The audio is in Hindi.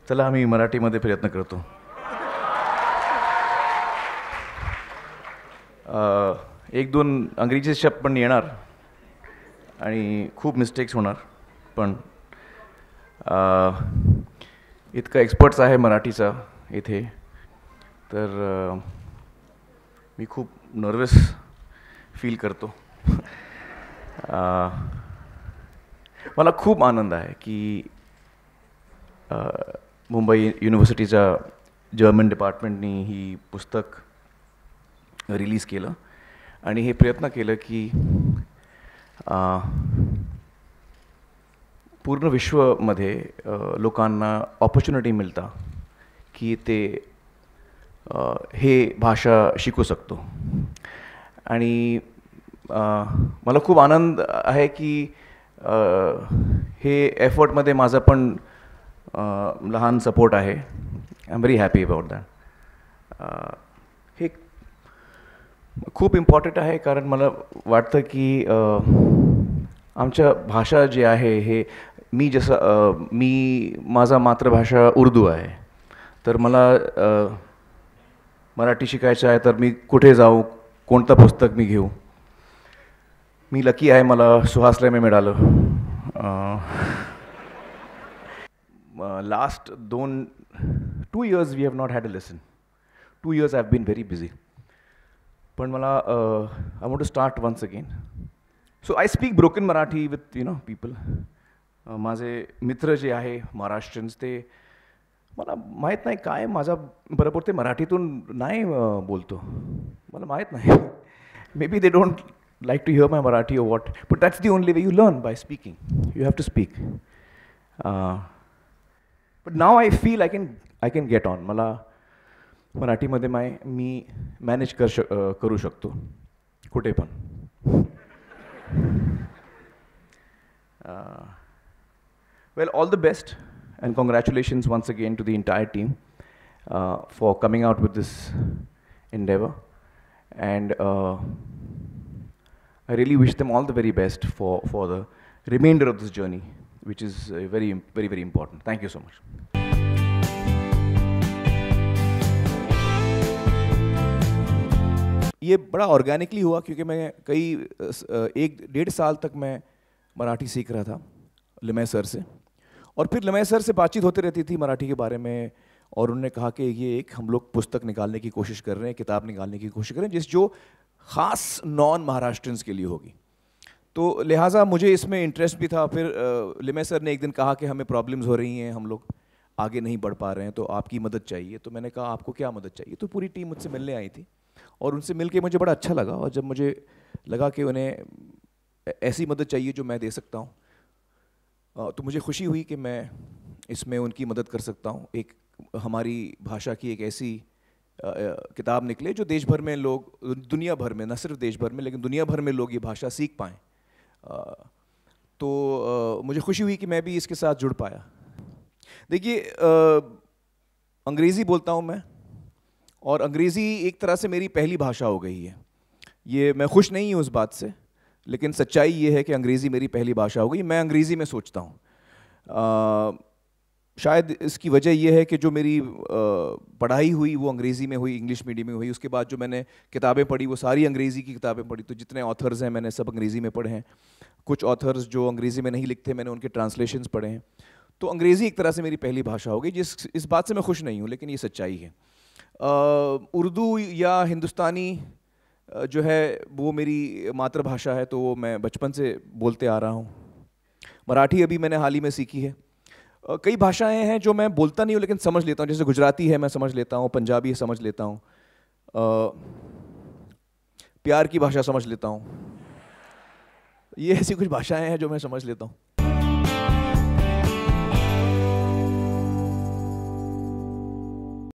चला आम्ही मराठीमध्ये प्रयत्न करतो. एक दोन अंग्रेजी शब्द पण येणार आणि खूप मिस्टेक्स होणार, पण इतका एक्सपर्ट्स आहे मराठीचा इथे, तर मी खूप नर्वस फील करतो. मला खूप आनंद आहे की मुंबई युनिव्हर्सिटीच्या जर्मन डिपार्टमेंटनी ही पुस्तक रिलीज केलं आणि हे प्रयत्न केलं की पूर्ण विश्वमध्ये लोकांना ऑपॉर्च्युनिटी मिळता की ते हे भाषा शिकू शकतो. आणि मला खूप आनंद आहे की हे एफर्टमध्ये माझा पण लहान सपोर्ट आहे. I am very happy about that. हे खूप इम्पॉर्टंट आहे कारण मला वाटतं की आमच्या भाषा जी आहे हे मी माझा मातृभाषा उर्दू आहे, तर मला मराठी शिकायचं आहे तर मी कुठे जाऊ, कोणतं पुस्तक मी घेऊ. मी लकी आहे, मला सुहासला मी मिळालं. Last 2 years we have not had a lesson. 2 years I have been very busy. पण मला I want to start once again. So I speak broken Marathi with people. माझे मित्र जे आहे महाराष्ट्रीयन्स, ते मला माहीत नाही काय माझा बरोबर ते मराठीतून नाही बोलतो, मला माहीत नाही. May be they don't like to hear my Marathi or what, but that's the only way you learn, by speaking. You have to speak. But now I feel I can get on. मला मराठीमध्ये मी मॅनेज करू शकतो कुठे पण. Well, all the best and congratulations once again to the entire team for coming out with this endeavor, and I really wish them all the very best for the remainder of this journey, which is very, very, very important. Thank you so much. ये बड़ा ऑर्गेनिकली हुआ क्योंकि मैं 1-1.5 साल तक मैं मराठी सीख रहा था लिमय सर से, और फिर लिमय सर से बातचीत होती रहती थी मराठी के बारे में, और उन्होंने कहा कि ये एक हम लोग पुस्तक निकालने की कोशिश कर रहे हैं, किताब निकालने की कोशिश कर रहे हैं जो ख़ास नॉन महाराष्ट्रियंस के लिए होगी. तो लिहाजा मुझे इसमें इंटरेस्ट भी था. फिर लिमय सर ने एक दिन कहा कि हमें प्रॉब्लम्स हो रही हैं, हम लोग आगे नहीं बढ़ पा रहे हैं, तो आपकी मदद चाहिए. तो मैंने कहा आपको क्या मदद चाहिए. तो पूरी टीम मुझसे मिलने आई थी और उनसे मिल के मुझे बड़ा अच्छा लगा. और जब मुझे लगा कि उन्हें ऐसी मदद चाहिए जो मैं दे सकता हूँ, तो मुझे खुशी हुई कि मैं इसमें उनकी मदद कर सकता हूँ. एक हमारी भाषा की एक ऐसी किताब निकले जो देश भर में लोग, दुनिया भर में, न सिर्फ देश भर में लेकिन दुनिया भर में लोग ये भाषा सीख पाएँ. तो मुझे खुशी हुई कि मैं भी इसके साथ जुड़ पाया. देखिए, अंग्रेज़ी बोलता हूँ मैं, और अंग्रेज़ी एक तरह से मेरी पहली भाषा हो गई है. ये मैं खुश नहीं हूँ उस बात से, लेकिन सच्चाई ये है कि अंग्रेज़ी मेरी पहली भाषा हो गई. मैं अंग्रेज़ी में सोचता हूँ. शायद इसकी वजह यह है कि जो मेरी पढ़ाई हुई वो अंग्रेज़ी में हुई, इंग्लिश मीडियम में हुई. उसके बाद जो मैंने किताबें पढ़ी वो सारी अंग्रेज़ी की किताबें पढ़ी. तो जितने ऑथर्स हैं मैंने सब अंग्रेज़ी में पढ़े हैं. कुछ ऑथर्स जो अंग्रेज़ी में नहीं लिखते मैंने उनके ट्रांसलेशंस पढ़े हैं. तो अंग्रेज़ी एक तरह से मेरी पहली भाषा हो गई. इस बात से मैं खुश नहीं हूँ, लेकिन ये सच्चाई है. उर्दू या हिंदुस्तानी जो है वो मेरी मातृभाषा है, तो वो मैं बचपन से बोलते आ रहा हूँ. मराठी अभी मैंने हाल ही में सीखी है. कई भाषाएं हैं जो मैं बोलता नहीं हूँ लेकिन समझ लेता हूँ. जैसे गुजराती है मैं समझ लेता हूँ, पंजाबी समझ लेता हूँ, प्यार की भाषा समझ लेता हूँ. ये ऐसी कुछ भाषाएं हैं जो मैं समझ लेता हूँ.